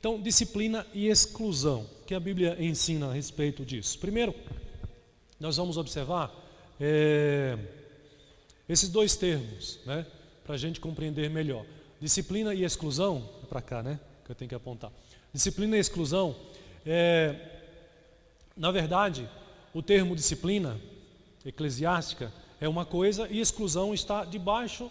Então, disciplina e exclusão, o que a Bíblia ensina a respeito disso? Primeiro, nós vamos observar esses dois termos, né, para a gente compreender melhor. Disciplina e exclusão, é para cá, né, que eu tenho que apontar. Disciplina e exclusão, na verdade, o termo disciplina eclesiástica é uma coisa e exclusão está debaixo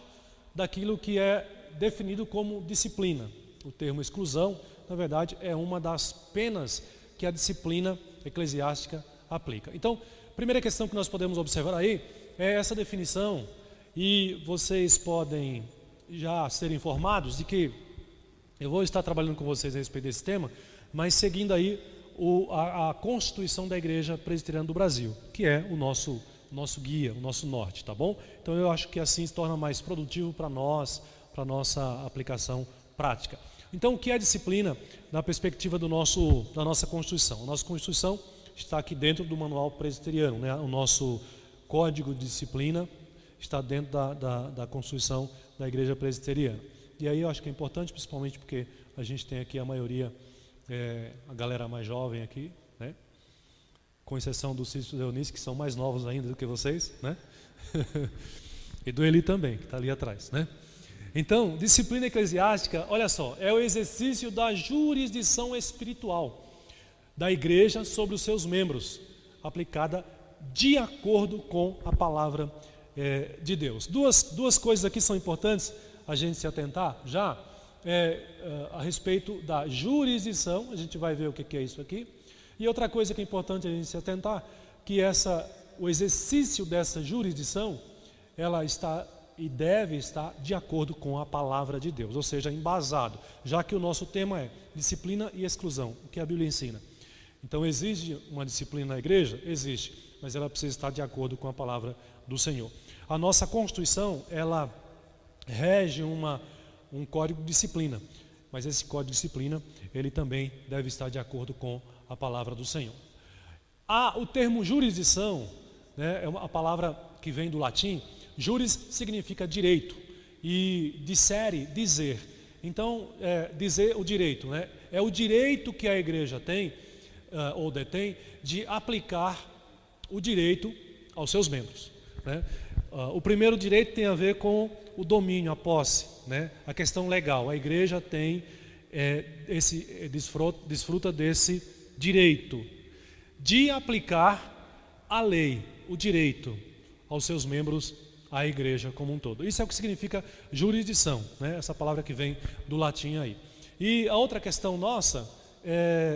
daquilo que é definido como disciplina. O termo exclusão, na verdade, é uma das penas que a disciplina eclesiástica aplica. Então, a primeira questão que nós podemos observar aí é essa definição, e vocês podem já ser informados de que eu vou estar trabalhando com vocês a respeito desse tema, mas seguindo aí a Constituição da Igreja Presbiteriana do Brasil, que é o nosso guia, o nosso norte, tá bom? Então eu acho que assim se torna mais produtivo para nós, para a nossa aplicação prática. Então, o que é disciplina na perspectiva da nossa Constituição? A nossa Constituição está aqui dentro do manual presbiteriano, né? O nosso código de disciplina está dentro da Constituição da Igreja Presbiteriana. E aí eu acho que é importante, principalmente porque a gente tem aqui a maioria, a galera mais jovem aqui, né? Com exceção do Cícero e Eunice, que são mais novos ainda do que vocês, né? E do Eli também, que está ali atrás, né? Então, disciplina eclesiástica, olha só, é o exercício da jurisdição espiritual da igreja sobre os seus membros, aplicada de acordo com a palavra de Deus. Duas coisas aqui são importantes a gente se atentar já, a respeito da jurisdição, a gente vai ver o que é isso aqui, e outra coisa que é importante a gente se atentar, que o exercício dessa jurisdição, ela está e deve estar de acordo com a palavra de Deus, ou seja, embasado, já que o nosso tema é disciplina e exclusão, o que a Bíblia ensina. Então, existe uma disciplina na igreja? Existe, mas ela precisa estar de acordo com a palavra do Senhor. A nossa Constituição, ela rege um código de disciplina, mas esse código de disciplina, ele também deve estar de acordo com a palavra do Senhor. O termo jurisdição, né, é uma palavra que vem do latim. Juris significa direito e dissere, dizer. Então, dizer o direito, né? É o direito que a igreja tem ou detém de aplicar o direito aos seus membros, né? O primeiro direito tem a ver com o domínio, a posse, né? A questão legal. A igreja tem desfruta desse direito de aplicar a lei, o direito aos seus membros, a igreja como um todo. Isso é o que significa jurisdição, né? Essa palavra que vem do latim aí. E a outra questão nossa,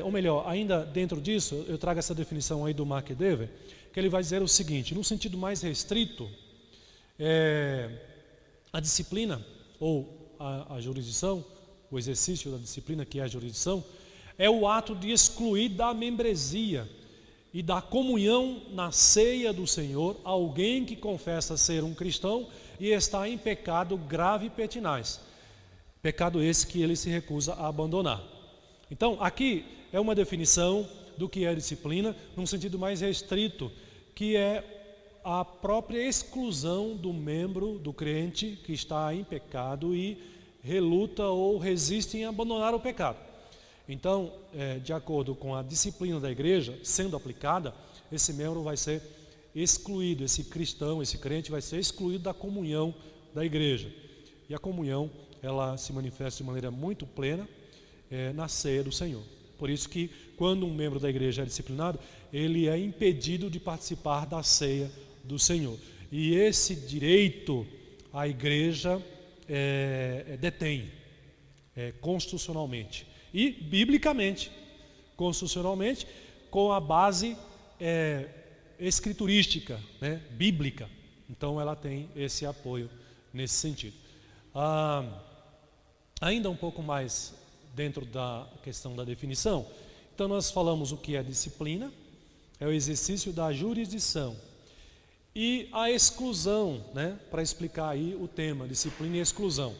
ou melhor, ainda dentro disso, eu trago essa definição aí do Mark Dever, que ele vai dizer o seguinte: no sentido mais restrito, a disciplina ou a jurisdição, o exercício da disciplina, que é a jurisdição, é o ato de excluir da membresia e da comunhão na ceia do Senhor alguém que confessa ser um cristão e está em pecado grave e pertinaz. Pecado esse que ele se recusa a abandonar. Então, aqui é uma definição do que é disciplina, num sentido mais restrito, que é a própria exclusão do membro, do crente que está em pecado e reluta ou resiste em abandonar o pecado. Então, de acordo com a disciplina da igreja sendo aplicada, esse membro vai ser excluído, esse cristão, esse crente vai ser excluído da comunhão da igreja. E a comunhão, ela se manifesta de maneira muito plena na ceia do Senhor. Por isso que quando um membro da igreja é disciplinado, ele é impedido de participar da ceia do Senhor. E esse direito a igreja detém constitucionalmente e biblicamente, constitucionalmente, com a base escriturística, né, bíblica. Então ela tem esse apoio nesse sentido. Ainda um pouco mais dentro da questão da definição. Então nós falamos o que é disciplina, é o exercício da jurisdição. E a exclusão, né, para explicar aí o tema, disciplina e exclusão.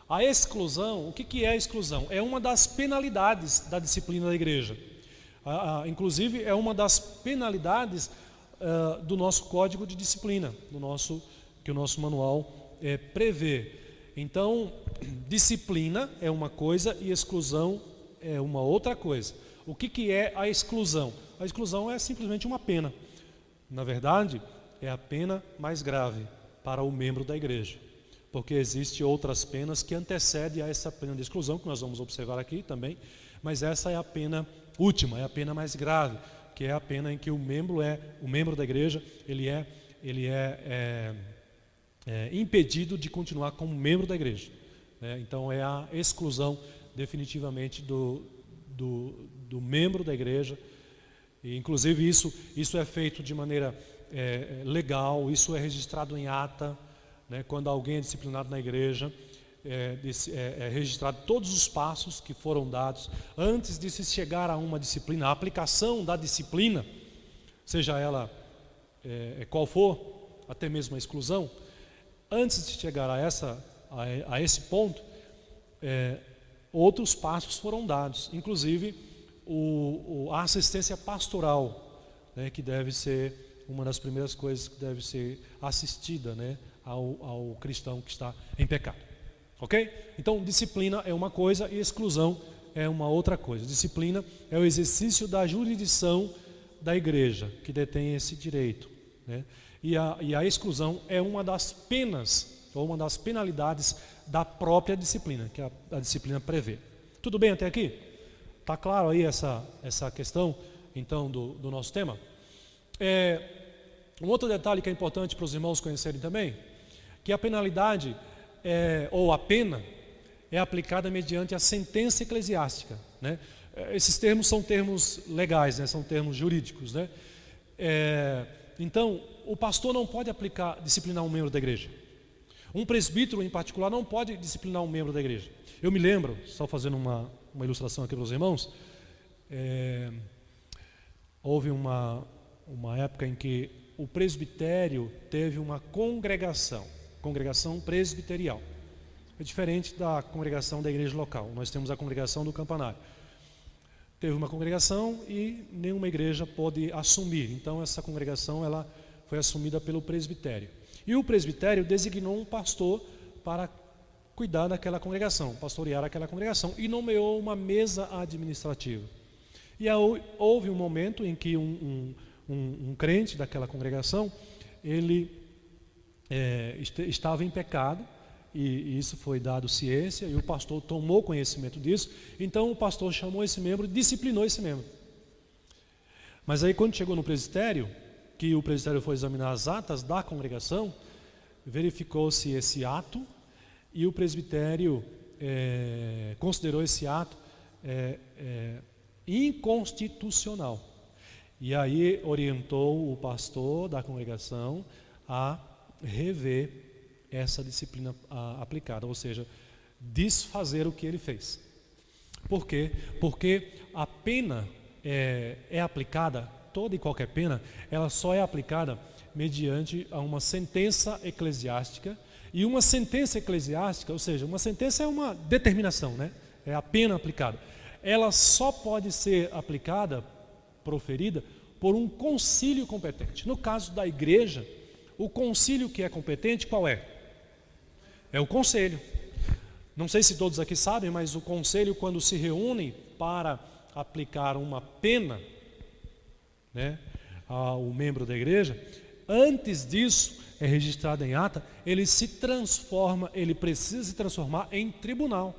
A exclusão, o que é a exclusão? É uma das penalidades da disciplina da igreja. Inclusive é uma das penalidades do nosso código de disciplina, que o nosso manual prevê. Então, disciplina é uma coisa e exclusão é uma outra coisa. O que é a exclusão? A exclusão é simplesmente uma pena. Na verdade, é a pena mais grave para o membro da igreja, porque existem outras penas que antecedem a essa pena de exclusão, que nós vamos observar aqui também, mas essa é a pena última, é a pena mais grave, que é a pena em que o membro da igreja, ele é impedido de continuar como membro da igreja, né? Então é a exclusão definitivamente do membro da igreja. E, inclusive isso é feito de maneira legal, isso é registrado em ata, né? Quando alguém é disciplinado na igreja, é registrado todos os passos que foram dados antes de se chegar a uma disciplina. A aplicação da disciplina, seja ela qual for, até mesmo a exclusão, antes de chegar a esse ponto, outros passos foram dados, inclusive a assistência pastoral, né, que deve ser uma das primeiras coisas que deve ser assistida, né, ao cristão que está em pecado. Ok? Então, disciplina é uma coisa e exclusão é uma outra coisa. Disciplina é o exercício da jurisdição da igreja, que detém esse direito, né? E a exclusão é uma das penas, ou uma das penalidades da própria disciplina, que a disciplina prevê. Tudo bem até aqui? Está claro aí essa questão, então, do nosso tema? Um outro detalhe que é importante para os irmãos conhecerem também, que a penalidade, ou a pena, é aplicada mediante a sentença eclesiástica, né? Esses termos são termos legais, né? São termos jurídicos, né? Então, o pastor não pode disciplinar um membro da igreja. Um presbítero, em particular, não pode disciplinar um membro da igreja. Eu me lembro, só fazendo uma ilustração aqui para os irmãos, houve uma época em que o presbitério teve uma congregação presbiterial. É diferente da congregação da igreja local. Nós temos a congregação do campanário. Teve uma congregação e nenhuma igreja pôde assumir. Então essa congregação ela foi assumida pelo presbitério. E o presbitério designou um pastor para cuidar daquela congregação, pastorear aquela congregação, e nomeou uma mesa administrativa. E houve um momento em que um crente daquela congregação, ele estava em pecado, e isso foi dado ciência, e o pastor tomou conhecimento disso. Então o pastor chamou esse membro e disciplinou esse membro. Mas aí, quando chegou no presbitério, que o presbitério foi examinar as atas da congregação, verificou-se esse ato, e o presbitério considerou esse ato inconstitucional. E aí orientou o pastor da congregação a rever essa disciplina aplicada, ou seja, desfazer o que ele fez. Por quê? Porque a pena é aplicada, toda e qualquer pena, ela só é aplicada mediante a uma sentença eclesiástica. E uma sentença eclesiástica, ou seja, uma sentença é uma determinação, né? É a pena aplicada. Ela só pode ser aplicada, proferida, por um concílio competente. No caso da igreja, o concílio que é competente, qual é? É o conselho. Não sei se todos aqui sabem, mas o conselho, quando se reúne para aplicar uma pena, né, ao membro da igreja, antes disso, é registrado em ata, ele precisa se transformar em tribunal.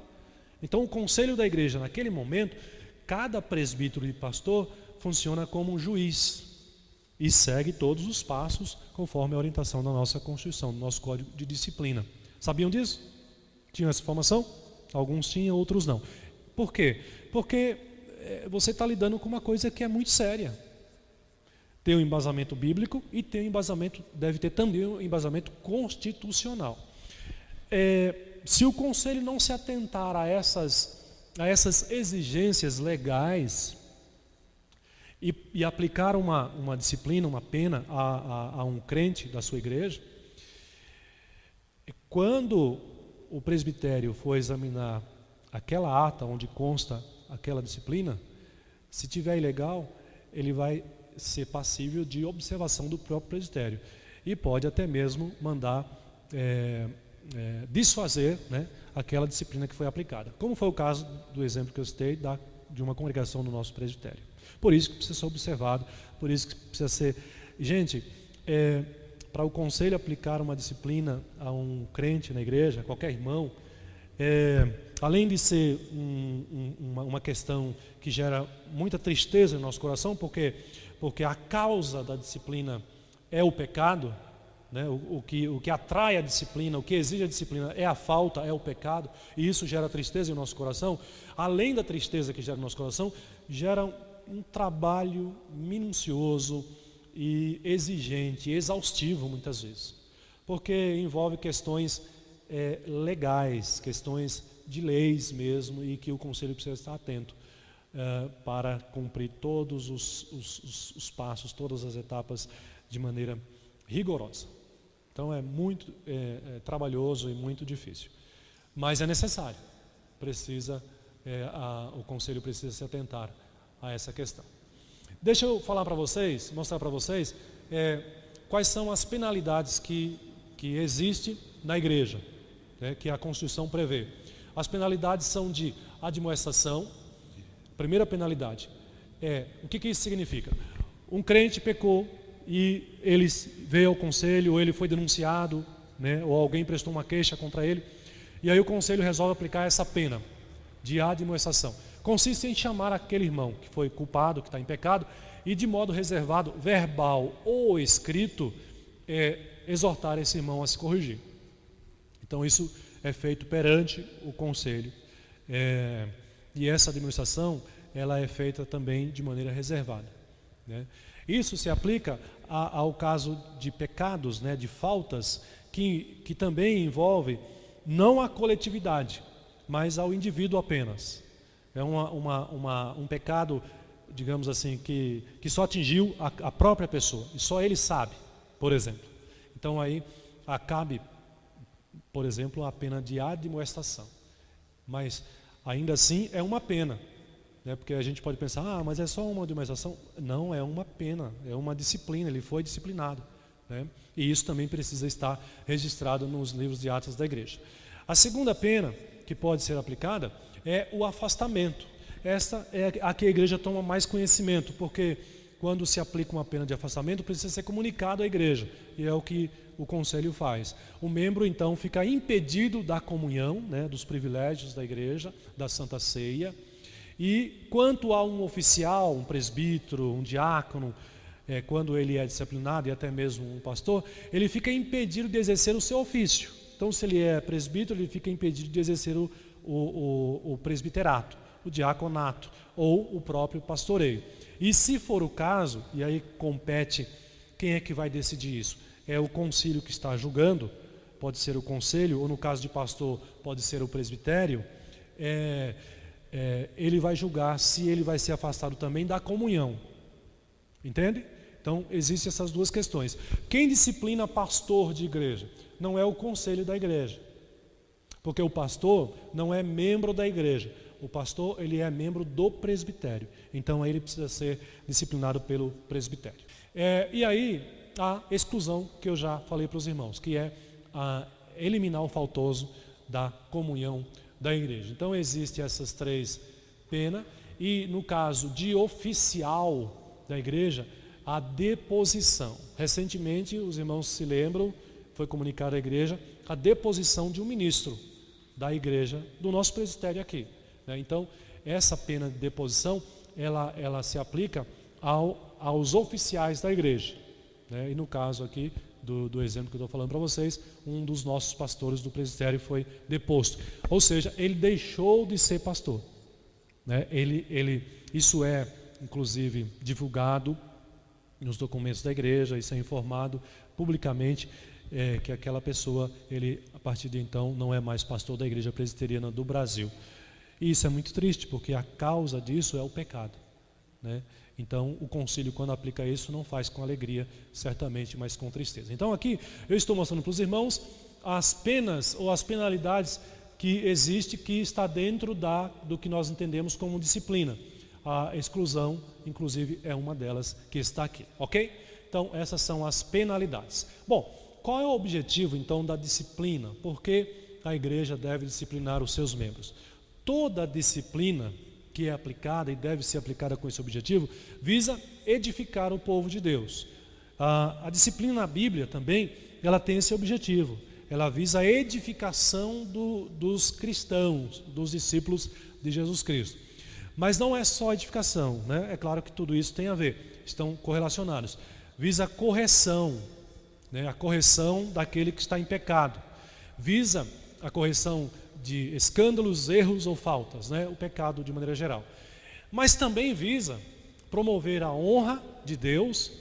Então o conselho da igreja, naquele momento, cada presbítero e pastor funciona como um juiz e segue todos os passos conforme a orientação da nossa Constituição, do nosso Código de Disciplina. Sabiam disso? Tinham essa informação? Alguns tinham, outros não. Por quê? Porque você está lidando com uma coisa que é muito séria. Tem um embasamento bíblico e deve ter também um embasamento constitucional. Se o conselho não se atentar a essas exigências legais e aplicar uma disciplina, uma pena a um crente da sua igreja, quando o presbitério for examinar aquela ata onde consta aquela disciplina, se tiver ilegal, ele vai ser passível de observação do próprio presbitério e pode até mesmo mandar desfazer, né, aquela disciplina que foi aplicada, como foi o caso do exemplo que eu citei da de uma congregação no nosso presbitério. Por isso que precisa ser observado, por isso que precisa ser... Gente, para o conselho aplicar uma disciplina a um crente na igreja, qualquer irmão, além de ser uma questão que gera muita tristeza no nosso coração, porque a causa da disciplina é o pecado, né? O que atrai a disciplina, o que exige a disciplina é a falta, é o pecado, e isso gera tristeza em nosso coração. Além da tristeza que gera no nosso coração, gera um trabalho minucioso e exigente, exaustivo muitas vezes, porque envolve questões legais, questões de leis mesmo, e que o conselho precisa estar atento para cumprir todos os passos, todas as etapas de maneira rigorosa. Então é muito trabalhoso e muito difícil, mas é necessário, o conselho precisa se atentar a essa questão. Deixa eu falar para vocês, mostrar para vocês quais são as penalidades que existem na igreja, né, que a Constituição prevê. As penalidades são de admoestação. Primeira penalidade o que isso significa? Um crente pecou e ele veio ao conselho, ou ele foi denunciado, né, ou alguém prestou uma queixa contra ele, e aí o conselho resolve aplicar essa pena de admoestação. Consiste em chamar aquele irmão que foi culpado, que está em pecado, e de modo reservado, verbal ou escrito, exortar esse irmão a se corrigir. Então isso é feito perante o conselho, e essa admoestação ela é feita também de maneira reservada, né? Isso se aplica ao caso de pecados, né, de faltas, que também envolve não a coletividade, mas ao indivíduo apenas. É um pecado, digamos assim, que só atingiu a própria pessoa, e só ele sabe, por exemplo. Então aí cabe, por exemplo, a pena de admoestação. Mas ainda assim é uma pena, né? Porque a gente pode pensar, mas é só uma admoestação. Não, é uma pena, é uma disciplina, ele foi disciplinado, né? E isso também precisa estar registrado nos livros de atos da igreja. A segunda pena que pode ser aplicada é o afastamento. Esta é a que a igreja toma mais conhecimento, porque quando se aplica uma pena de afastamento, precisa ser comunicado à igreja, e é o que o conselho faz. O membro então fica impedido da comunhão, né, dos privilégios da igreja, da Santa Ceia. E quanto a um oficial, um presbítero, um diácono, quando ele é disciplinado, e até mesmo um pastor, ele fica impedido de exercer o seu ofício. Então, se ele é presbítero, ele fica impedido de exercer o presbiterato, o diaconato ou o próprio pastoreio. E se for o caso, e aí compete, quem é que vai decidir isso? É o concílio que está julgando, pode ser o conselho, ou no caso de pastor, pode ser o presbitério. Ele vai julgar se ele vai ser afastado também da comunhão. Entende? Então, existem essas duas questões. Quem disciplina pastor de igreja? Não é o conselho da igreja, porque o pastor não é membro da igreja. O pastor, ele é membro do presbitério. Então, ele precisa ser disciplinado pelo presbitério. E aí, a exclusão que eu já falei para os irmãos, que é eliminar o faltoso da comunhão da igreja. Então, existem essas três penas. E no caso de oficial da igreja, a deposição. Recentemente, os irmãos se lembram, foi comunicado à igreja a deposição de um ministro da igreja, do nosso presbitério aqui, né? Então, essa pena de deposição, ela se aplica aos oficiais da igreja, né? E no caso aqui, do exemplo que eu estou falando para vocês, um dos nossos pastores do presbitério foi deposto. Ou seja, ele deixou de ser pastor, né? Isso é, inclusive, divulgado nos documentos da igreja, isso é informado publicamente, que aquela pessoa, ele, a partir de então, não é mais pastor da igreja presbiteriana do Brasil. E isso é muito triste, porque a causa disso é o pecado, né? Então, o concílio, quando aplica isso, não faz com alegria, certamente, mas com tristeza. Então, aqui, eu estou mostrando para os irmãos as penas ou as penalidades que existe, que está dentro do que nós entendemos como disciplina. A exclusão, inclusive, é uma delas que está aqui, ok? Então, essas são as penalidades. Bom, qual é o objetivo, então, da disciplina? Por que a igreja deve disciplinar os seus membros? Toda disciplina que é aplicada e deve ser aplicada com esse objetivo, visa edificar o povo de Deus. A disciplina na Bíblia também, ela tem esse objetivo. Ela visa a edificação dos cristãos, dos discípulos de Jesus Cristo. Mas não é só edificação, né? É claro que tudo isso tem a ver, estão correlacionados. Visa a correção, né? A correção daquele que está em pecado. Visa a correção de escândalos, erros ou faltas, né? O pecado de maneira geral. Mas também visa promover a honra de Deus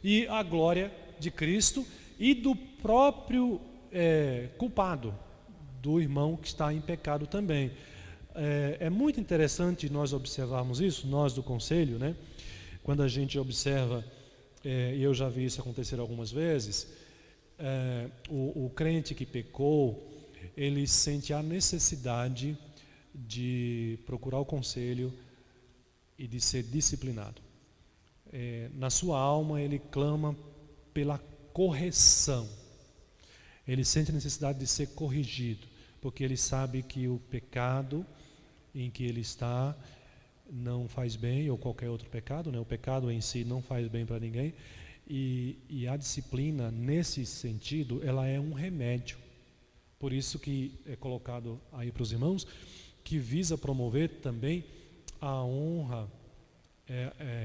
e a glória de Cristo e do próprio culpado, do irmão que está em pecado também. É muito interessante nós observarmos isso, nós do conselho, né? Quando a gente observa, e eu já vi isso acontecer algumas vezes, o crente que pecou, ele sente a necessidade de procurar o conselho e de ser disciplinado. Na sua alma ele clama pela correção. Ele sente a necessidade de ser corrigido, porque ele sabe que o pecado em que ele está não faz bem, ou qualquer outro pecado, né? O pecado em si não faz bem para ninguém, e a disciplina, nesse sentido, ela é um remédio. Por isso que é colocado aí para os irmãos, que visa promover também a honra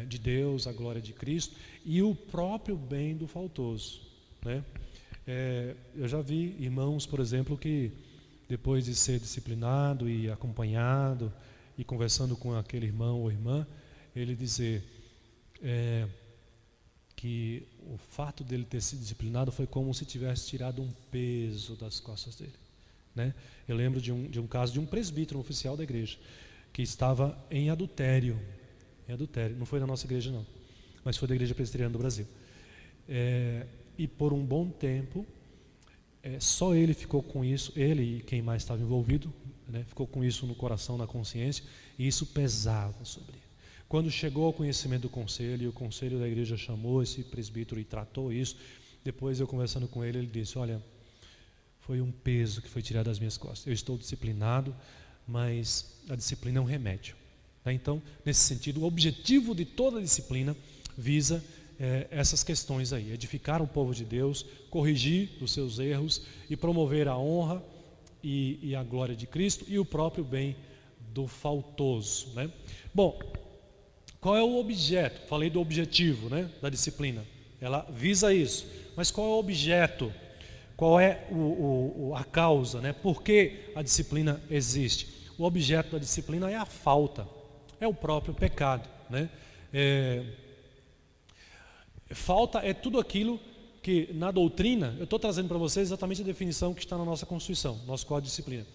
de Deus, a glória de Cristo e o próprio bem do faltoso, né? Eu já vi irmãos, por exemplo, que depois de ser disciplinado e acompanhado e conversando com aquele irmão ou irmã, ele dizer que o fato dele ter sido disciplinado foi como se tivesse tirado um peso das costas dele, né? Eu lembro de um caso de um presbítero, um oficial da igreja, que estava em adultério, não foi na nossa igreja não, mas foi da Igreja Presbiteriana do Brasil, e por um bom tempo, só ele ficou com isso, ele e quem mais estava envolvido, né, ficou com isso no coração, na consciência, e isso pesava sobre ele. Quando chegou ao conhecimento do conselho, e o conselho da igreja chamou esse presbítero e tratou isso, depois eu conversando com ele, ele disse: olha, foi um peso que foi tirado das minhas costas, eu estou disciplinado, mas a disciplina é um remédio. Então, nesse sentido, o objetivo de toda a disciplina visa essas questões aí: edificar o povo de Deus, corrigir os seus erros e promover a honra e a glória de Cristo e o próprio bem do faltoso, né? Bom, qual é o objeto? Falei do objetivo, né, da disciplina. Ela visa isso, mas qual é o objeto? Qual é a causa, né? Por que a disciplina existe? O objeto da disciplina é a falta, é o próprio pecado, né? Falta é tudo aquilo que na doutrina, eu estou trazendo para vocês exatamente a definição que está na nossa Constituição, nosso Código de Disciplina.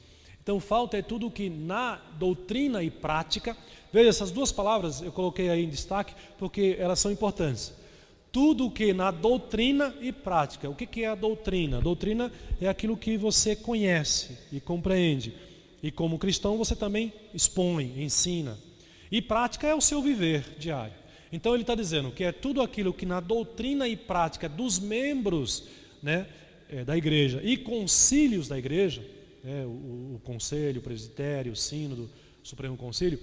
Então, falta é tudo que na doutrina e prática, veja, essas duas palavras eu coloquei aí em destaque porque elas são importantes. Tudo que na doutrina e prática. O que é a doutrina? A doutrina é aquilo que você conhece e compreende. E como cristão você também expõe, ensina. E prática é o seu viver diário. Então ele está dizendo que é tudo aquilo que na doutrina e prática dos membros, né, da igreja e concílios da igreja, o conselho, o presbitério, o sínodo, o Supremo Concílio,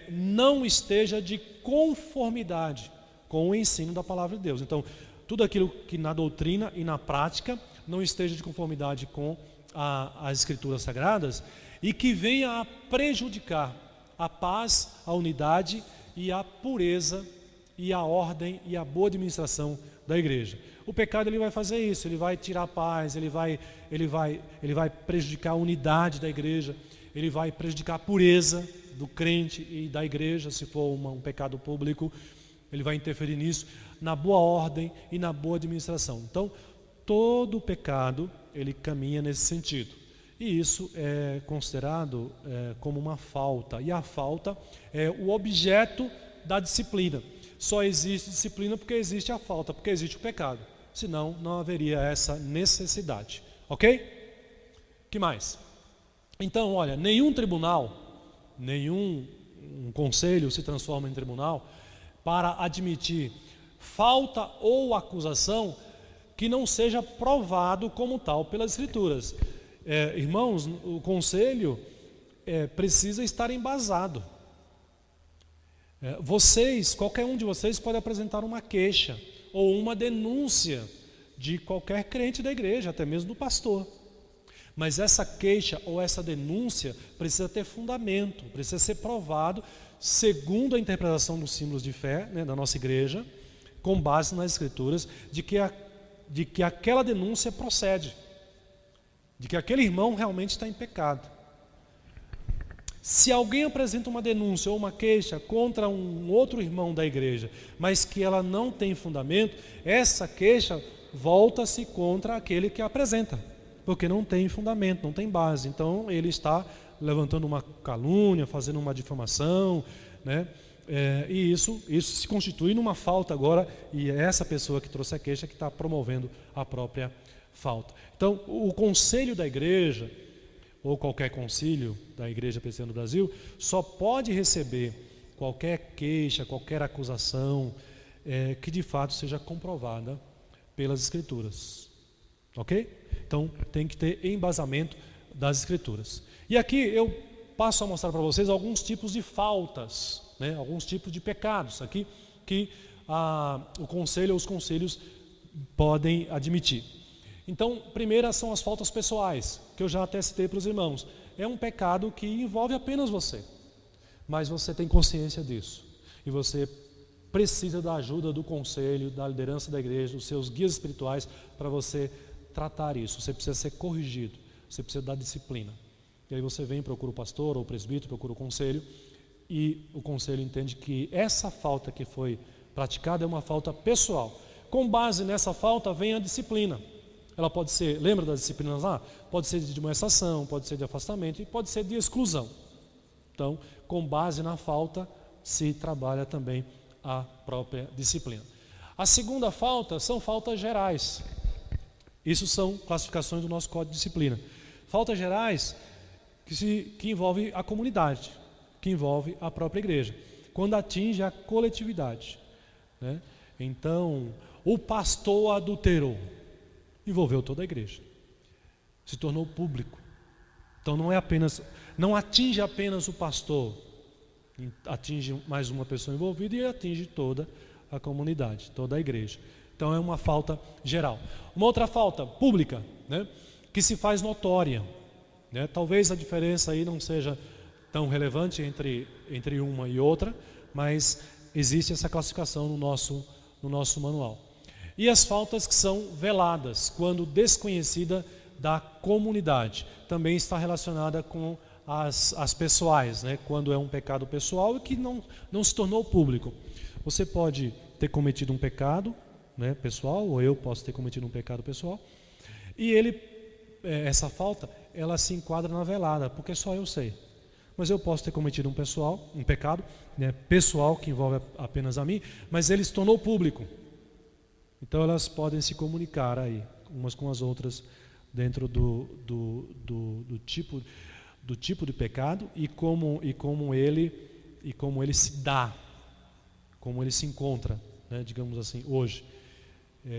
não esteja de conformidade com o ensino da palavra de Deus. Então, tudo aquilo que na doutrina e na prática não esteja de conformidade com as Escrituras Sagradas e que venha a prejudicar a paz, a unidade e a pureza e a ordem e a boa administração da igreja. O pecado ele vai fazer isso, ele vai tirar a paz, ele vai prejudicar a unidade da igreja, ele vai prejudicar a pureza do crente e da igreja, se for um pecado público, ele vai interferir nisso, na boa ordem e na boa administração. Então, todo pecado ele caminha nesse sentido. E isso é considerado como uma falta. E a falta é o objeto da disciplina. Só existe disciplina porque existe a falta, porque existe o pecado. Senão, não haveria essa necessidade. Ok? Que mais? Então, olha, nenhum tribunal, nenhum conselho se transforma em tribunal para admitir falta ou acusação que não seja provado como tal pelas Escrituras. Irmãos, o conselho precisa estar embasado. Qualquer um de vocês pode apresentar uma queixa ou uma denúncia de qualquer crente da igreja, até mesmo do pastor. Mas essa queixa ou essa denúncia precisa ter fundamento, precisa ser provado segundo a interpretação dos símbolos de fé, né, da nossa igreja, com base nas escrituras, de que aquela denúncia procede, de que aquele irmão realmente está em pecado. Se alguém apresenta uma denúncia ou uma queixa contra um outro irmão da igreja, mas que ela não tem fundamento, essa queixa volta-se contra aquele que a apresenta, porque não tem fundamento, não tem base. Então ele está levantando uma calúnia, fazendo uma difamação, né? E isso se constitui numa falta agora, e é essa pessoa que trouxe a queixa que está promovendo a própria falta. Então o conselho da igreja, ou qualquer concílio da Igreja Presbiteriana do Brasil, só pode receber qualquer queixa, qualquer acusação que de fato seja comprovada pelas Escrituras. Ok? Então tem que ter embasamento das Escrituras. E aqui eu passo a mostrar para vocês alguns tipos de faltas, né? Alguns tipos de pecados aqui que o conselho ou os conselhos podem admitir. Então, primeiras são as faltas pessoais, que eu já até citei para os irmãos. É um pecado que envolve apenas você, mas você tem consciência disso. E você precisa da ajuda do conselho, da liderança da igreja, dos seus guias espirituais, para você tratar isso. Você precisa ser corrigido, você precisa da disciplina. E aí você vem, procura o pastor ou o presbítero, procura o conselho, e o conselho entende que essa falta que foi praticada é uma falta pessoal. Com base nessa falta vem a disciplina. Ela pode ser, lembra das disciplinas lá? Pode ser de demonstração, pode ser de afastamento e pode ser de exclusão. Então, com base na falta, se trabalha também a própria disciplina. A segunda falta são faltas gerais. Isso são classificações do nosso Código de Disciplina. Faltas gerais que envolvem a comunidade, que envolve a própria igreja, quando atinge a coletividade, né? Então, o pastor adulterou. Envolveu toda a igreja, se tornou público. Então não atinge apenas o pastor, atinge mais uma pessoa envolvida e atinge toda a comunidade, toda a igreja. Então é uma falta geral. Uma outra falta pública, né, que se faz notória, né? Talvez a diferença aí não seja tão relevante entre uma e outra, mas existe essa classificação no nosso manual. E as faltas que são veladas, quando desconhecida da comunidade. Também está relacionada com as pessoais, né? Quando é um pecado pessoal e que não se tornou público. Você pode ter cometido um pecado, né, pessoal, ou eu posso ter cometido um pecado pessoal, e essa falta, ela se enquadra na velada, porque só eu sei. Mas eu posso ter cometido um pecado, né, pessoal, que envolve apenas a mim, mas ele se tornou público. Então elas podem se comunicar aí, umas com as outras, dentro do tipo de pecado e como ele se dá, como ele se encontra, né, digamos assim, hoje.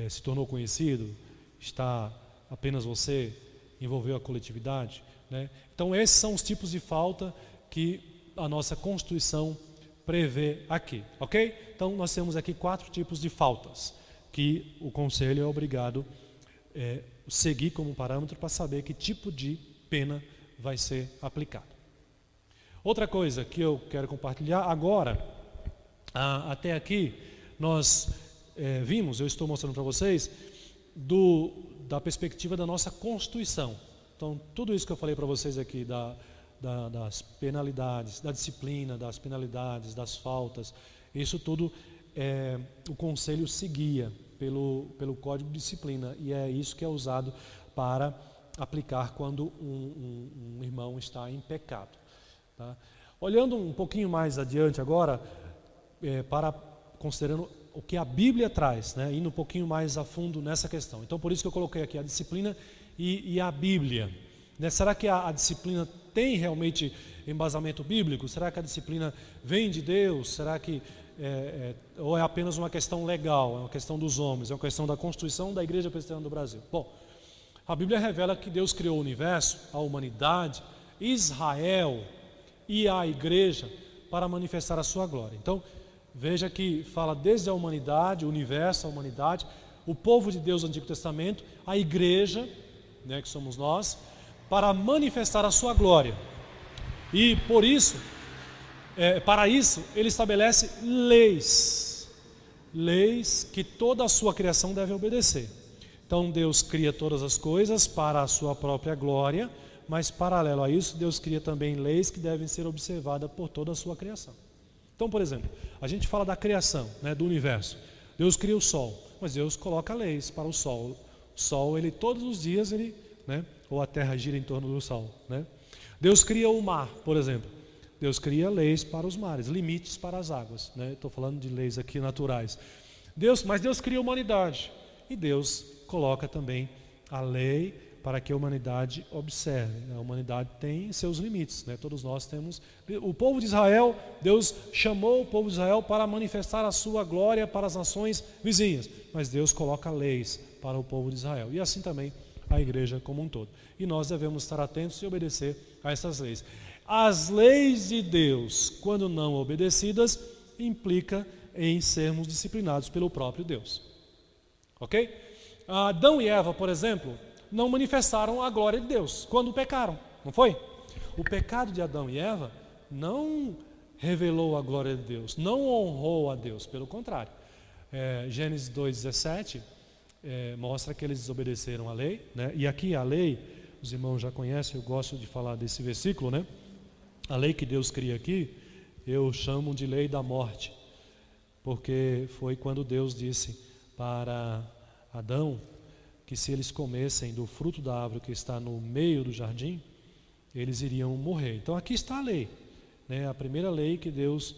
Se tornou conhecido, está apenas você, envolveu a coletividade, né? Então esses são os tipos de falta que a nossa Constituição prevê aqui, ok? Então nós temos aqui 4 tipos de faltas que o conselho é obrigado a seguir como parâmetro para saber que tipo de pena vai ser aplicado. Outra coisa que eu quero compartilhar agora, até aqui nós vimos, eu estou mostrando para vocês, da perspectiva da nossa Constituição. Então tudo isso que eu falei para vocês aqui das penalidades, da disciplina, das penalidades, das faltas, isso tudo o conselho seguia pelo Código de Disciplina, e é isso que é usado para aplicar quando um irmão está em pecado, tá? Olhando um pouquinho mais adiante agora, considerando o que a Bíblia traz, né, indo um pouquinho mais a fundo nessa questão. Então por isso que eu coloquei aqui a disciplina e a Bíblia, né? Será que a disciplina tem realmente embasamento bíblico? Será que a disciplina vem de Deus? Será que ou é apenas uma questão legal, é uma questão dos homens, é uma questão da Constituição da Igreja Presbiteriana do Brasil? Bom, a Bíblia revela que Deus criou o universo, a humanidade, Israel e a igreja para manifestar a sua glória. Então, veja que fala desde a humanidade, o universo, a humanidade, o povo de Deus do Antigo Testamento, a igreja, né, que somos nós, para manifestar a sua glória. E por isso, para isso, ele estabelece leis que toda a sua criação deve obedecer. Então Deus cria todas as coisas para a sua própria glória, mas paralelo a isso, Deus cria também leis que devem ser observadas por toda a sua criação. Então, por exemplo, a gente fala da criação, né, do universo. Deus cria o sol, mas Deus coloca leis para o sol. O sol, ele todos os dias, né, ou a terra gira em torno do sol, né? Deus cria o mar, por exemplo. Deus cria leis para os mares, limites para as águas, né? Estou falando de leis aqui naturais. Mas Deus cria a humanidade e Deus coloca também a lei para que a humanidade observe. A humanidade tem seus limites, né? Todos nós temos. O povo de Israel, Deus chamou o povo de Israel para manifestar a sua glória para as nações vizinhas, mas Deus coloca leis para o povo de Israel e assim também a igreja como um todo. E nós devemos estar atentos e obedecer a essas leis. As leis de Deus, quando não obedecidas, implica em sermos disciplinados pelo próprio Deus. Ok? Adão e Eva, por exemplo, não manifestaram a glória de Deus quando pecaram, não foi? O pecado de Adão e Eva não revelou a glória de Deus, não honrou a Deus, pelo contrário. Gênesis 2,17 mostra que eles desobedeceram a lei, né? E aqui a lei, os irmãos já conhecem, eu gosto de falar desse versículo, né? A lei que Deus cria aqui, eu chamo de lei da morte, porque foi quando Deus disse para Adão que se eles comessem do fruto da árvore que está no meio do jardim, eles iriam morrer. Então aqui está a lei, né? A primeira lei que Deus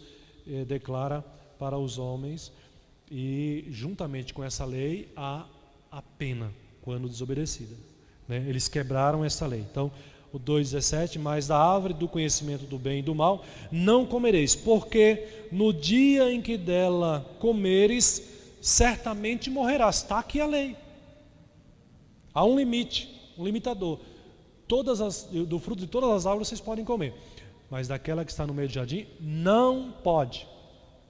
declara para os homens, e juntamente com essa lei há a pena quando desobedecida, né? Eles quebraram essa lei. Então o 2,17, mas da árvore do conhecimento do bem e do mal não comereis, porque no dia em que dela comeres, certamente morrerás. Está aqui a lei. Há um limite, um limitador. Do fruto de todas as árvores vocês podem comer, mas daquela que está no meio do jardim, não pode.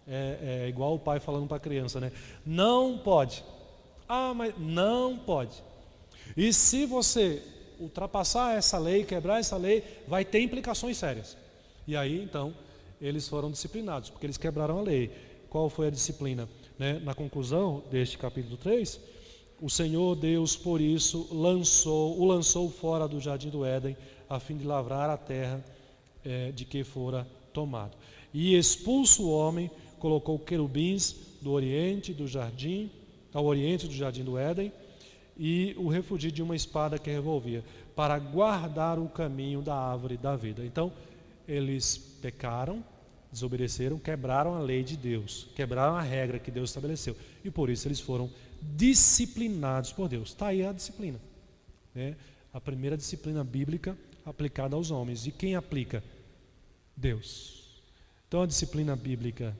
É igual o pai falando para a criança, né? Não pode. Mas não pode. E se você ultrapassar essa lei, quebrar essa lei, vai ter implicações sérias. E aí, então, eles foram disciplinados, porque eles quebraram a lei. Qual foi a disciplina? Né? Na conclusão deste capítulo 3, o Senhor Deus, por isso, o lançou fora do jardim do Éden, a fim de lavrar a terra de que fora tomado. E expulso o homem, colocou querubins ao oriente do jardim do Éden, e o refugiu de uma espada que revolvia, para guardar o caminho da árvore da vida. Então, eles pecaram, desobedeceram, quebraram a lei de Deus, quebraram a regra que Deus estabeleceu, e por isso eles foram disciplinados por Deus. Está aí a disciplina, né? A primeira disciplina bíblica aplicada aos homens. E quem aplica? Deus. Então a disciplina bíblica,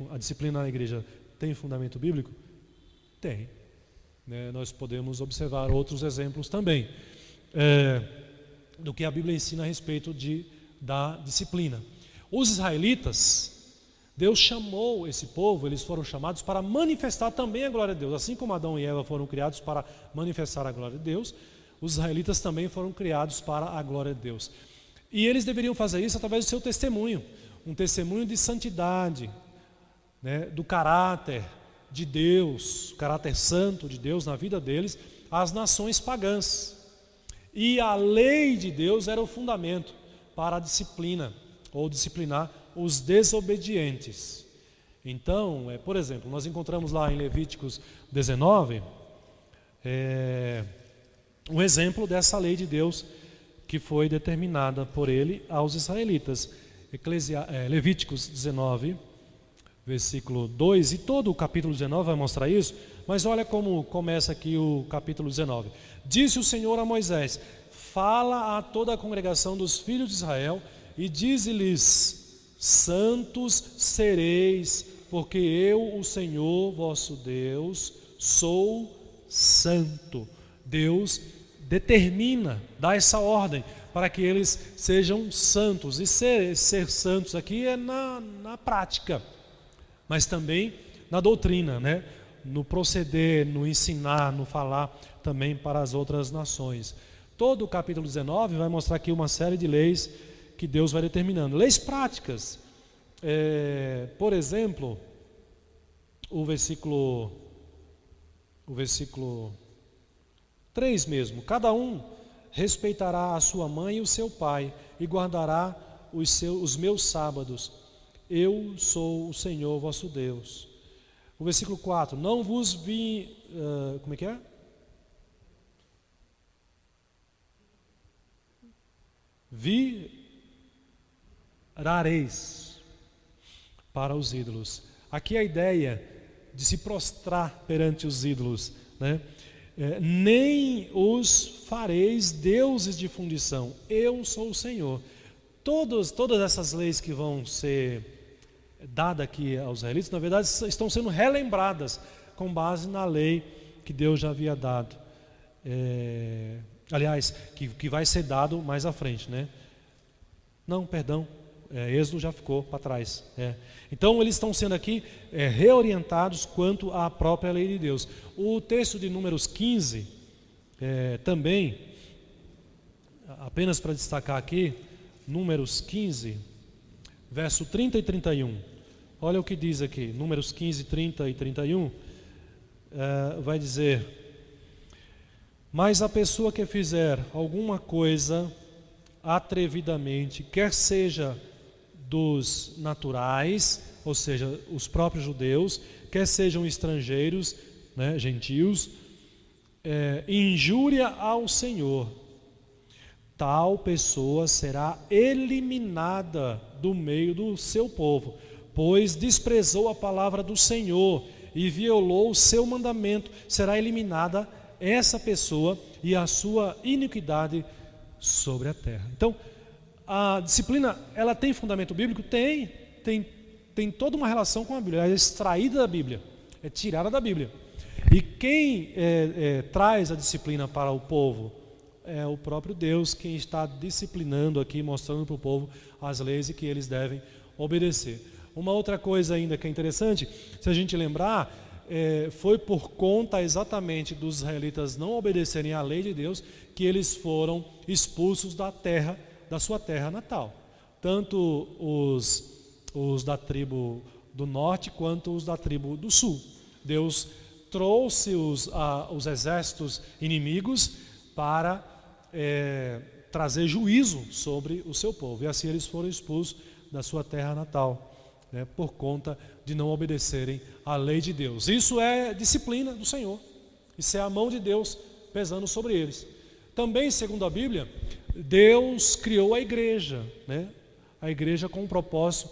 a disciplina na igreja tem fundamento bíblico? Tem. Nós podemos observar outros exemplos também do que a Bíblia ensina a respeito da disciplina. Os israelitas, Deus chamou esse povo, eles foram chamados para manifestar também a glória de Deus. Assim como Adão e Eva foram criados para manifestar a glória de Deus, os israelitas também foram criados para a glória de Deus. E eles deveriam fazer isso através do seu testemunho, um testemunho de santidade, né, do caráter de Deus, caráter santo de Deus na vida deles, às nações pagãs. E a lei de Deus era o fundamento para a disciplina, ou disciplinar os desobedientes. Então, por exemplo, nós encontramos lá em Levíticos 19 um exemplo dessa lei de Deus que foi determinada por ele aos israelitas. Levíticos 19, versículo 2, e todo o capítulo 19 vai mostrar isso, mas olha como começa aqui o capítulo 19. Disse o Senhor a Moisés: fala a toda a congregação dos filhos de Israel e dize-lhes: santos sereis, porque eu, o Senhor vosso Deus, sou santo. Deus determina, dá essa ordem para que eles sejam santos. E ser santos aqui é na prática, mas também na doutrina, né? No proceder, no ensinar, no falar também para as outras nações. Todo o capítulo 19 vai mostrar aqui uma série de leis que Deus vai determinando. Leis práticas. Por exemplo, o versículo 3 mesmo. Cada um respeitará a sua mãe e o seu pai e guardará os meus sábados. Eu sou o Senhor vosso Deus. O versículo 4. Não vos vi... como é que é? Virareis para os ídolos. Aqui a ideia de se prostrar perante os ídolos, né? Nem os fareis deuses de fundição. Eu sou o Senhor. Todas essas leis que vão ser dadas aqui aos israelitas, na verdade, estão sendo relembradas com base na lei que Deus já havia dado. Aliás, que vai ser dado mais à frente, né? Não, perdão, Êxodo já ficou para trás. Então eles estão sendo aqui reorientados quanto à própria lei de Deus. O texto de Números 15, também, apenas para destacar aqui, Números 15, verso 30 e 31. Olha o que diz aqui, Números 15, 30 e 31, vai dizer: mas a pessoa que fizer alguma coisa atrevidamente, quer seja dos naturais, ou seja, os próprios judeus, quer sejam estrangeiros, né, gentios, injúria ao Senhor, tal pessoa será eliminada do meio do seu povo, pois desprezou a palavra do Senhor e violou o seu mandamento. Será eliminada essa pessoa e a sua iniquidade sobre a terra. Então, a disciplina, ela tem fundamento bíblico? Tem toda uma relação com a Bíblia. É extraída da Bíblia, é tirada da Bíblia. E quem traz a disciplina para o povo é o próprio Deus, quem está disciplinando aqui, mostrando para o povo as leis e que eles devem obedecer. Uma outra coisa ainda que é interessante, se a gente lembrar, foi por conta exatamente dos israelitas não obedecerem à lei de Deus que eles foram expulsos da sua terra natal. Tanto os da tribo do norte quanto os da tribo do sul. Deus trouxe os exércitos inimigos para trazer juízo sobre o seu povo. E assim eles foram expulsos da sua terra natal, né, por conta de não obedecerem à lei de Deus. Isso é disciplina do Senhor. Isso é a mão de Deus pesando sobre eles. Também, segundo a Bíblia, Deus criou a igreja, né? A igreja com o propósito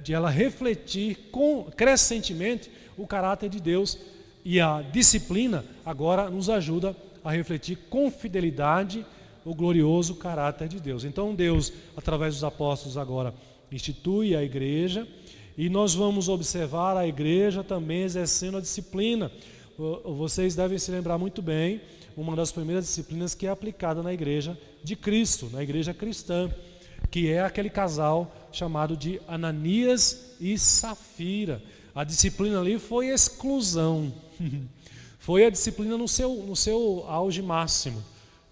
de ela refletir crescentemente o caráter de Deus, e a disciplina agora nos ajuda a refletir com fidelidade o glorioso caráter de Deus. Então Deus, através dos apóstolos, agora institui a igreja, e nós vamos observar a igreja também exercendo a disciplina. Vocês devem se lembrar muito bem, uma das primeiras disciplinas que é aplicada na igreja de Cristo, na igreja cristã, que é aquele casal chamado de Ananias e Safira. A disciplina ali foi exclusão, foi a disciplina no seu auge máximo,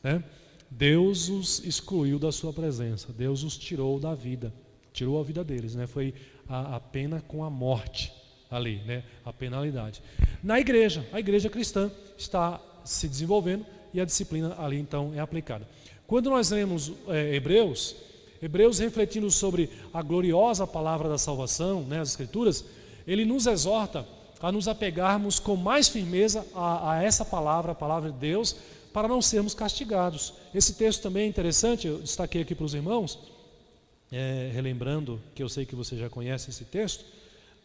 né? Deus os excluiu da sua presença, Deus os tirou da vida, tirou a vida deles, né? Foi a pena com a morte ali, né? A penalidade. Na igreja, a igreja cristã está se desenvolvendo e a disciplina ali então é aplicada. Quando nós lemos Hebreus refletindo sobre a gloriosa palavra da salvação, né, as Escrituras, ele nos exorta a nos apegarmos com mais firmeza a essa palavra, a palavra de Deus, para não sermos castigados. Esse texto também é interessante, eu destaquei aqui para os irmãos, relembrando que eu sei que você já conhece esse texto,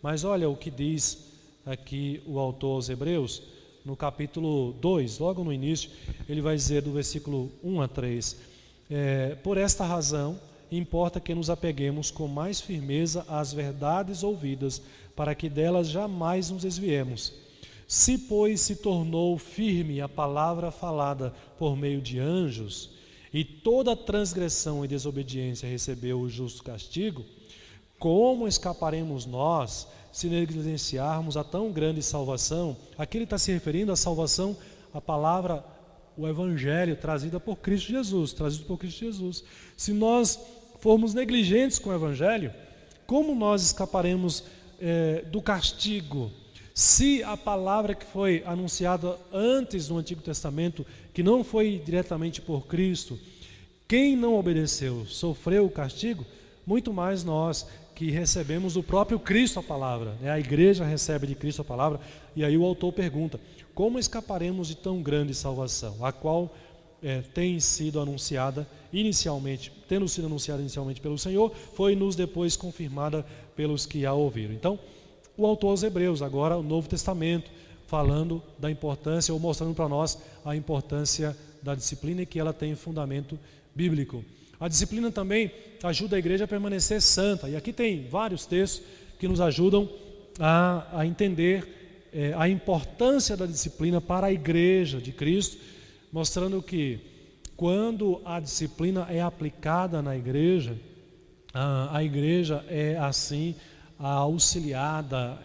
mas olha o que diz aqui o autor aos Hebreus, no capítulo 2, logo no início, ele vai dizer do versículo 1 a 3, por esta razão, importa que nos apeguemos com mais firmeza às verdades ouvidas, para que delas jamais nos desviemos. Se, pois, se tornou firme a palavra falada por meio de anjos, e toda transgressão e desobediência recebeu o justo castigo, como escaparemos nós se negligenciarmos a tão grande salvação? Aqui ele está se referindo à salvação, a palavra, o evangelho trazida por Cristo Jesus, trazido por Cristo Jesus. Se nós formos negligentes com o evangelho, como nós escaparemos do castigo? Se a palavra que foi anunciada antes no Antigo Testamento, que não foi diretamente por Cristo, quem não obedeceu sofreu o castigo, muito mais nós que recebemos do próprio Cristo a palavra, né? A igreja recebe de Cristo a palavra, e aí o autor pergunta: como escaparemos de tão grande salvação, a qual tem sido anunciada inicialmente, tendo sido anunciada inicialmente pelo Senhor, foi-nos depois confirmada pelos que a ouviram. Então, o autor aos Hebreus, agora o Novo Testamento, falando da importância, ou mostrando para nós a importância da disciplina e que ela tem fundamento bíblico. A disciplina também ajuda a igreja a permanecer santa, e aqui tem vários textos que nos ajudam a entender a importância da disciplina para a igreja de Cristo, mostrando que quando a disciplina é aplicada na igreja, a igreja é assim auxiliada,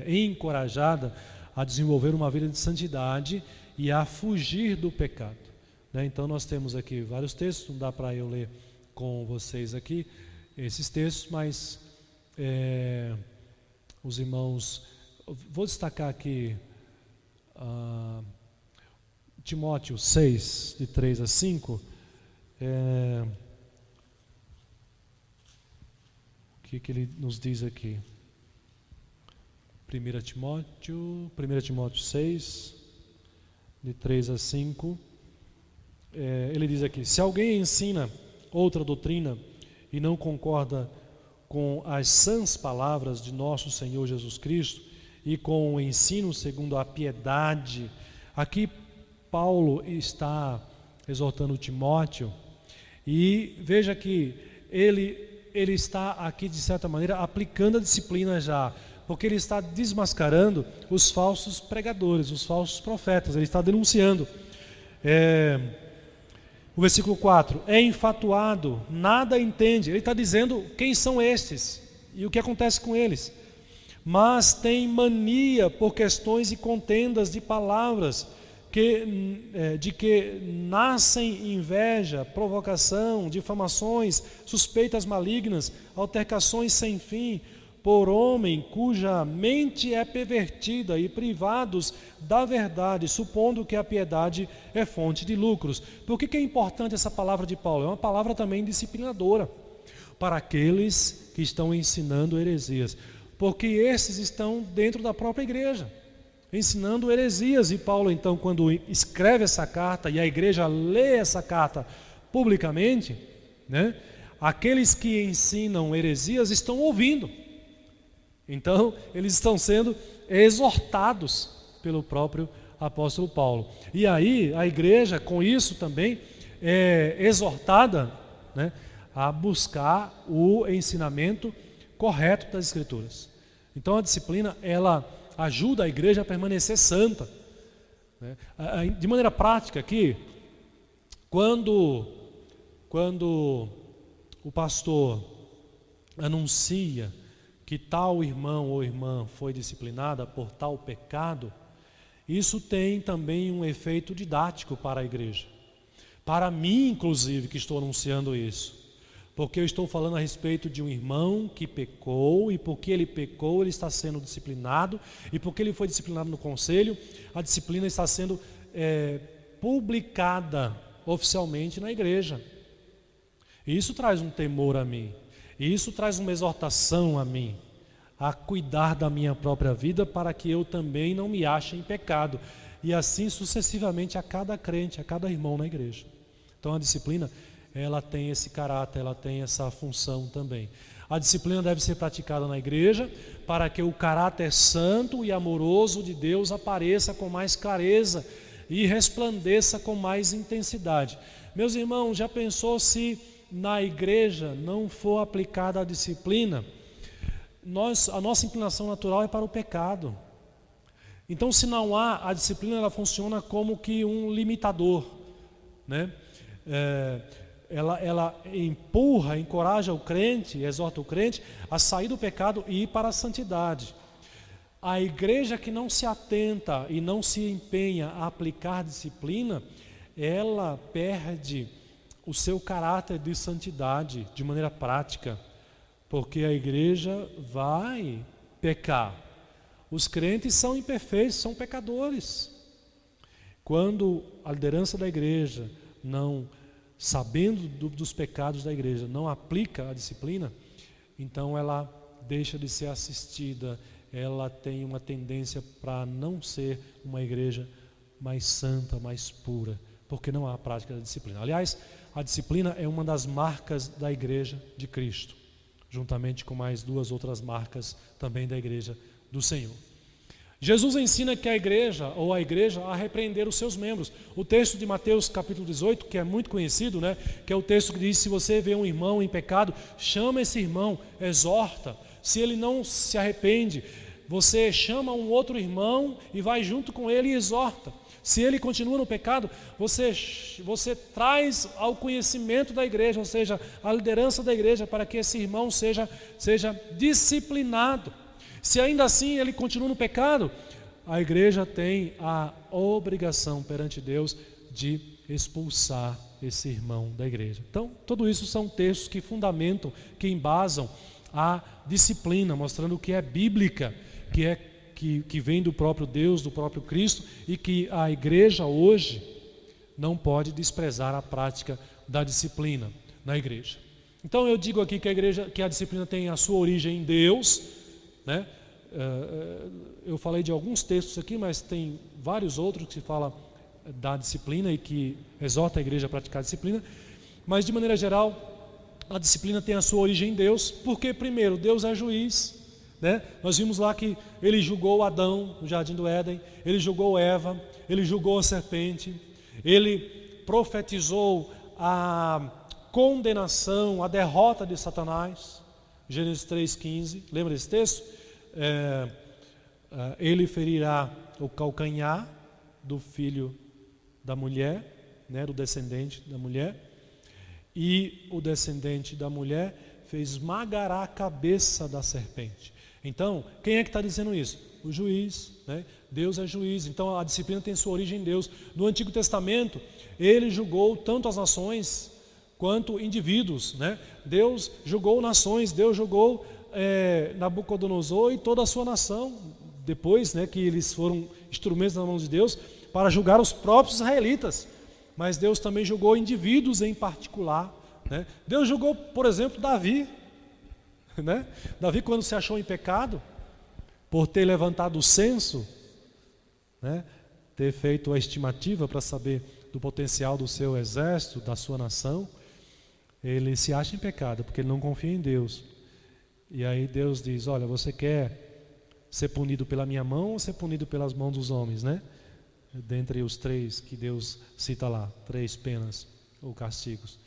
encorajada a desenvolver uma vida de santidade e a fugir do pecado, né? Então nós temos aqui vários textos, não dá para eu ler com vocês aqui esses textos, mas os irmãos, vou destacar aqui Timóteo 6, de 3 a 5, o que ele nos diz aqui? 1 Timóteo 6, de 3 a 5, ele diz aqui: se alguém ensina outra doutrina e não concorda com as sãs palavras de nosso Senhor Jesus Cristo e com o ensino segundo a piedade, aqui Paulo está exortando Timóteo, e veja que ele está aqui de certa maneira aplicando a disciplina já, porque ele está desmascarando os falsos pregadores, os falsos profetas, ele está denunciando. O versículo 4, é enfatuado, nada entende, ele está dizendo quem são estes e o que acontece com eles, mas tem mania por questões e contendas de palavras, de que nascem inveja, provocação, difamações, suspeitas malignas, altercações sem fim, por homem cuja mente é pervertida, e privados da verdade, supondo que a piedade é fonte de lucros. Por que é importante essa palavra de Paulo? É uma palavra também disciplinadora para aqueles que estão ensinando heresias, porque esses estão dentro da própria igreja ensinando heresias, e Paulo então, quando escreve essa carta e a igreja lê essa carta publicamente, né, aqueles que ensinam heresias estão ouvindo, então eles estão sendo exortados pelo próprio apóstolo Paulo, e aí a igreja com isso também é exortada, né, a buscar o ensinamento correto das Escrituras. Então a disciplina, ela ajuda a igreja a permanecer santa, né? De maneira prática aqui, quando o pastor anuncia que tal irmão ou irmã foi disciplinada por tal pecado, isso tem também um efeito didático para a igreja, para mim inclusive que estou anunciando isso, porque eu estou falando a respeito de um irmão que pecou, e porque ele pecou, ele está sendo disciplinado, e porque ele foi disciplinado no conselho, a disciplina está sendo publicada oficialmente na igreja. E isso traz um temor a mim, e isso traz uma exortação a mim, a cuidar da minha própria vida, para que eu também não me ache em pecado, e assim sucessivamente a cada crente, a cada irmão na igreja. Então a disciplina, ela tem esse caráter, ela tem essa função também. A disciplina deve ser praticada na igreja para que o caráter santo e amoroso de Deus apareça com mais clareza e resplandeça com mais intensidade. Meus irmãos, já pensou se na igreja não for aplicada a disciplina? A nossa inclinação natural é para o pecado. Então, se não há, a disciplina ela funciona como que um limitador, né? Ela empurra, encoraja o crente, exorta o crente a sair do pecado e ir para a santidade. A igreja que não se atenta e não se empenha a aplicar disciplina, ela perde o seu caráter de santidade de maneira prática, porque a igreja vai pecar. Os crentes são imperfeitos, são pecadores. Quando a liderança da igreja, não sabendo dos pecados da igreja, não aplica a disciplina, então ela deixa de ser assistida, ela tem uma tendência para não ser uma igreja mais santa, mais pura, porque não há prática da disciplina. Aliás, a disciplina é uma das marcas da igreja de Cristo, juntamente com mais 2 outras marcas também da igreja do Senhor. Jesus ensina que a igreja a repreender os seus membros. O texto de Mateus capítulo 18, que é muito conhecido, né? Que é o texto que diz: se você vê um irmão em pecado, chama esse irmão, exorta. Se ele não se arrepende, você chama um outro irmão e vai junto com ele e exorta. Se ele continua no pecado, você traz ao conhecimento da igreja, ou seja, a liderança da igreja, para que esse irmão seja disciplinado. Se ainda assim ele continua no pecado, a igreja tem a obrigação perante Deus de expulsar esse irmão da igreja. Então, tudo isso são textos que fundamentam, que embasam a disciplina, mostrando que é bíblica, que vem do próprio Deus, do próprio Cristo, e que a igreja hoje não pode desprezar a prática da disciplina na igreja. Então eu digo aqui que a disciplina tem a sua origem em Deus, né? Eu falei de alguns textos aqui, mas tem vários outros que falam da disciplina e que exorta a igreja a praticar a disciplina. Mas de maneira geral, a disciplina tem a sua origem em Deus, porque primeiro, Deus é juiz, né? Nós vimos lá que ele julgou Adão no jardim do Éden, ele julgou Eva, ele julgou a serpente, ele profetizou a condenação, a derrota de Satanás. Gênesis 3,15, lembra desse texto? Ele ferirá o calcanhar do filho da mulher, né, do descendente da mulher, e o descendente da mulher esmagará a cabeça da serpente. Então, quem é que está dizendo isso? O juiz, né? Deus é juiz, então a disciplina tem sua origem em Deus. No Antigo Testamento, ele julgou tanto as nações quanto indivíduos, né? Deus julgou nações, Deus julgou Nabucodonosor e toda a sua nação, depois, né, que eles foram instrumentos nas mãos de Deus para julgar os próprios israelitas, mas Deus também julgou indivíduos em particular, né? Deus julgou, por exemplo, Davi, né? Davi, quando se achou em pecado por ter levantado o censo, né, ter feito a estimativa para saber do potencial do seu exército, da sua nação, ele se acha em pecado porque ele não confia em Deus. E aí Deus diz: olha, você quer ser punido pela minha mão ou ser punido pelas mãos dos homens, né? Dentre os 3 que Deus cita lá, 3 penas ou castigos.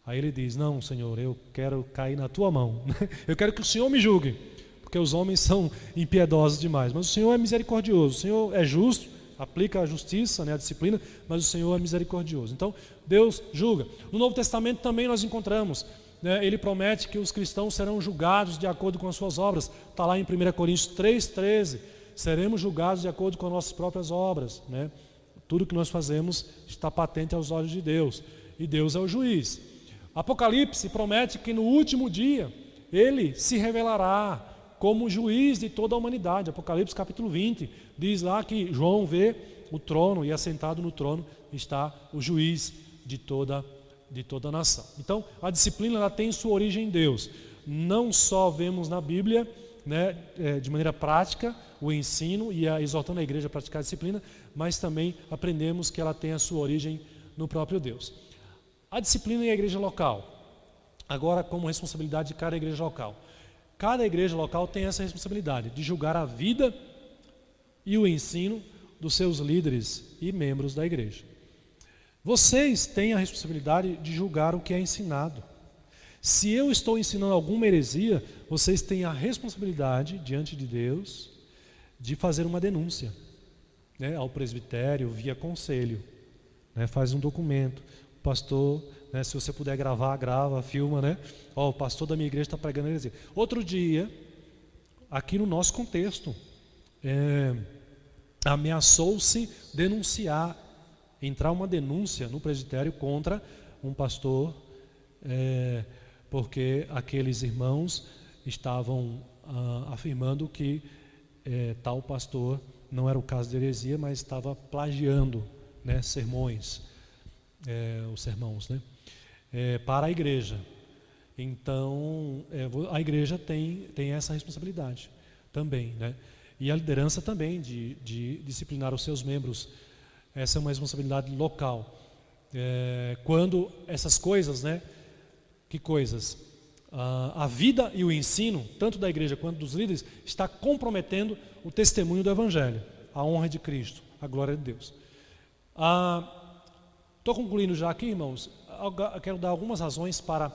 Aí ele diz: não, Senhor, eu quero cair na tua mão. Eu quero que o Senhor me julgue, porque os homens são impiedosos demais. Mas o Senhor é misericordioso, o Senhor é justo, aplica a justiça, né, a disciplina, mas o Senhor é misericordioso. Então Deus julga. No Novo Testamento também nós encontramos, né, ele promete que os cristãos serão julgados de acordo com as suas obras. Está lá em 1 Coríntios 3,13. Seremos julgados de acordo com as nossas próprias obras, né? Tudo que nós fazemos está patente aos olhos de Deus, e Deus é o juiz. Apocalipse promete que no último dia ele se revelará como juiz de toda a humanidade. Apocalipse capítulo 20 diz lá que João vê o trono e assentado no trono está o juiz de toda a nação. Então a disciplina ela tem sua origem em Deus. Não só vemos na Bíblia, né, de maneira prática o ensino e exortando a igreja a praticar a disciplina, mas também aprendemos que ela tem a sua origem no próprio Deus. A disciplina e a igreja local, agora como responsabilidade de cada igreja local. Cada igreja local tem essa responsabilidade de julgar a vida e o ensino dos seus líderes e membros da igreja. Vocês têm a responsabilidade de julgar o que é ensinado. Se eu estou ensinando alguma heresia, vocês têm a responsabilidade diante de Deus de fazer uma denúncia. né, ao presbitério via conselho, né, faz um documento. O pastor, né, se você puder gravar, grava, filma, né? Ó, o pastor da minha igreja está pregando heresia. Outro dia, aqui no nosso contexto, ameaçou-se denunciar, entrar uma denúncia no presbitério contra um pastor, porque aqueles irmãos estavam afirmando que tal pastor, não era o caso de heresia, mas estava plagiando, né, sermões, os sermãos, né, para a igreja. Então, a igreja tem essa responsabilidade também, né? E a liderança também de disciplinar os seus membros. Essa é uma responsabilidade local. Quando essas coisas, né? Que coisas? A vida e o ensino, tanto da igreja quanto dos líderes, está comprometendo o testemunho do Evangelho, a honra de Cristo, a glória de Deus. Estou concluindo já aqui, irmãos. Eu quero dar algumas razões para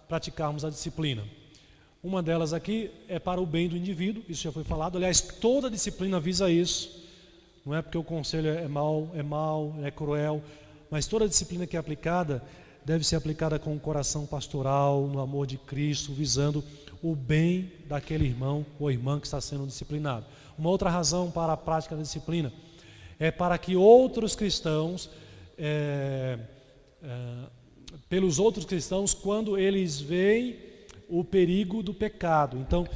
praticarmos a disciplina. Uma delas aqui é para o bem do indivíduo, isso já foi falado. Aliás, toda disciplina visa isso. Não é porque o conselho é mau, é cruel, mas toda disciplina que é aplicada deve ser aplicada com o coração pastoral, no amor de Cristo, visando o bem daquele irmão ou irmã que está sendo disciplinado. Uma outra razão para a prática da disciplina é para que outros cristãos, pelos outros cristãos, quando eles veem o perigo do pecado. Então,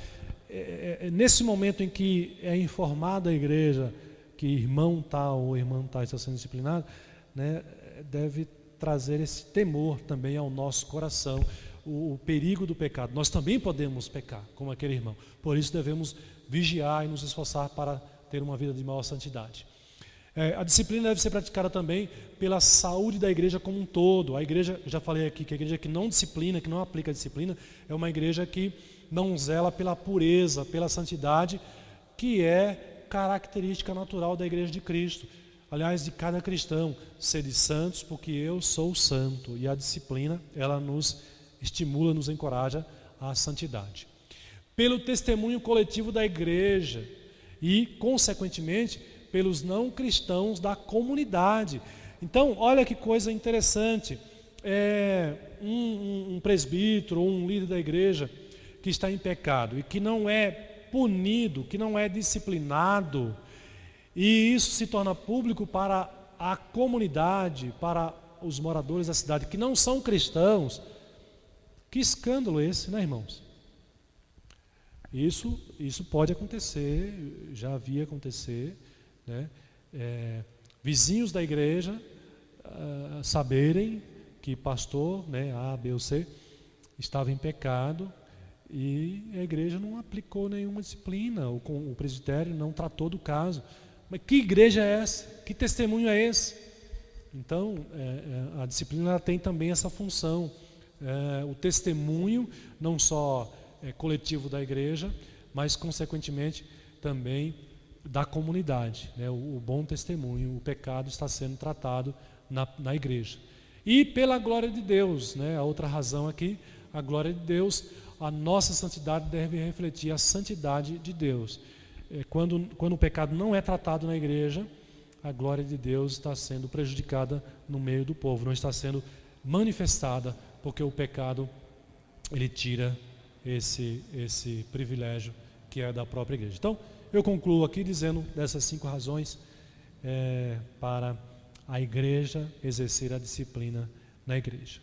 nesse momento em que é informada a igreja que irmão tal ou irmã tal está sendo disciplinado, né, deve trazer esse temor também ao nosso coração, o perigo do pecado. Nós também podemos pecar, como aquele irmão. Por isso devemos vigiar e nos esforçar para ter uma vida de maior santidade. A disciplina deve ser praticada também pela saúde da igreja como um todo. A igreja, já falei aqui, que a igreja que não disciplina, que não aplica a disciplina, é uma igreja que não zela pela pureza, pela santidade, que é característica natural da igreja de Cristo. Aliás, de cada cristão, sede santos, porque eu sou santo. E a disciplina, ela nos estimula, nos encoraja à santidade. Pelo testemunho coletivo da igreja e, consequentemente, pelos não cristãos da comunidade. Então, olha que coisa interessante. Um presbítero ou um líder da igreja que está em pecado e que não é punido, que não é disciplinado, e isso se torna público para a comunidade, para os moradores da cidade que não são cristãos. Que escândalo esse, né, irmãos? Isso pode acontecer, já havia acontecer, né? Vizinhos da igreja saberem que pastor, né, A, B ou C, estava em pecado e a igreja não aplicou nenhuma disciplina, o presbitério não tratou do caso. Mas que igreja é essa? Que testemunho é esse? Então, a disciplina ela tem também essa função, o testemunho não só coletivo da igreja, mas consequentemente também da comunidade, né? O bom testemunho, o pecado está sendo tratado na igreja. E pela glória de Deus, né? A outra razão aqui, a glória de Deus, a nossa santidade deve refletir a santidade de Deus. Quando o pecado não é tratado na igreja, a glória de Deus está sendo prejudicada no meio do povo, não está sendo manifestada, porque o pecado ele tira esse privilégio que é da própria igreja. Então, eu concluo aqui dizendo dessas 5 razões para a igreja exercer a disciplina na igreja.